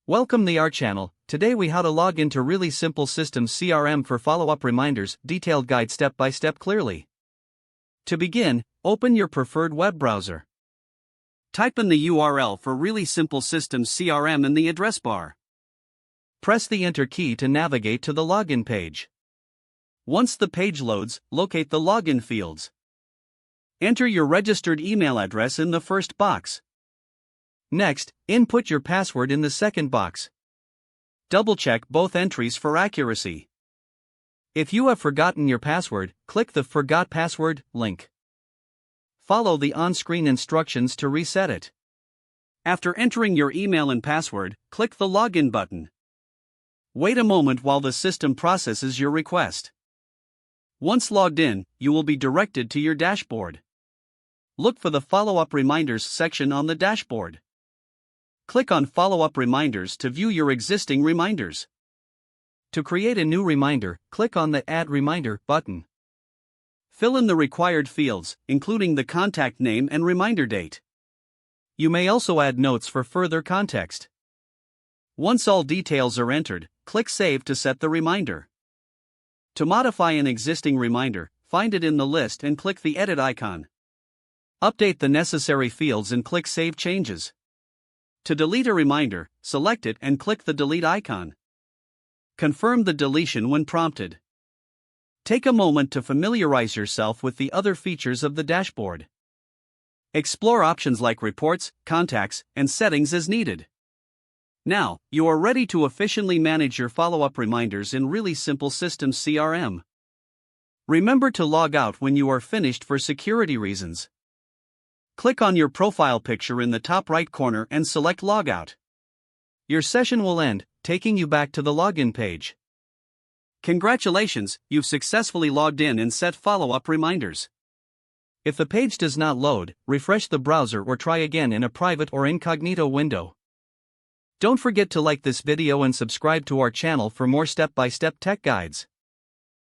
Welcome to our channel. Today we how to log into Really Simple Systems CRM for follow-up reminders, detailed guide step by step clearly. To begin, open your preferred web browser. Type in the URL for Really Simple Systems CRM in the address bar. Press the Enter key to navigate to the login page. Once the page loads, locate the login fields. Enter your registered email address in the first box. Next, input your password in the second box. Double-check both entries for accuracy. If you have forgotten your password, click the Forgot Password link. Follow the on-screen instructions to reset it. After entering your email and password, click the Login button. Wait a moment while the system processes your request. Once logged in, you will be directed to your dashboard. Look for the Follow-up Reminders section on the dashboard. Click on Follow-up Reminders to view your existing reminders. To create a new reminder, click on the Add Reminder button. Fill in the required fields, including the contact name and reminder date. You may also add notes for further context. Once all details are entered, click Save to set the reminder. To modify an existing reminder, find it in the list and click the Edit icon. Update the necessary fields and click Save Changes. To delete a reminder, select it and click the Delete icon. Confirm the deletion when prompted. Take a moment to familiarize yourself with the other features of the dashboard. Explore options like reports, contacts, and settings as needed. Now, you are ready to efficiently manage your follow-up reminders in Really Simple Systems CRM. Remember to log out when you are finished for security reasons. Click on your profile picture in the top right corner and select Logout. Your session will end, taking you back to the login page. Congratulations, you've successfully logged in and set follow-up reminders. If the page does not load, refresh the browser or try again in a private or incognito window. Don't forget to like this video and subscribe to our channel for more step-by-step tech guides.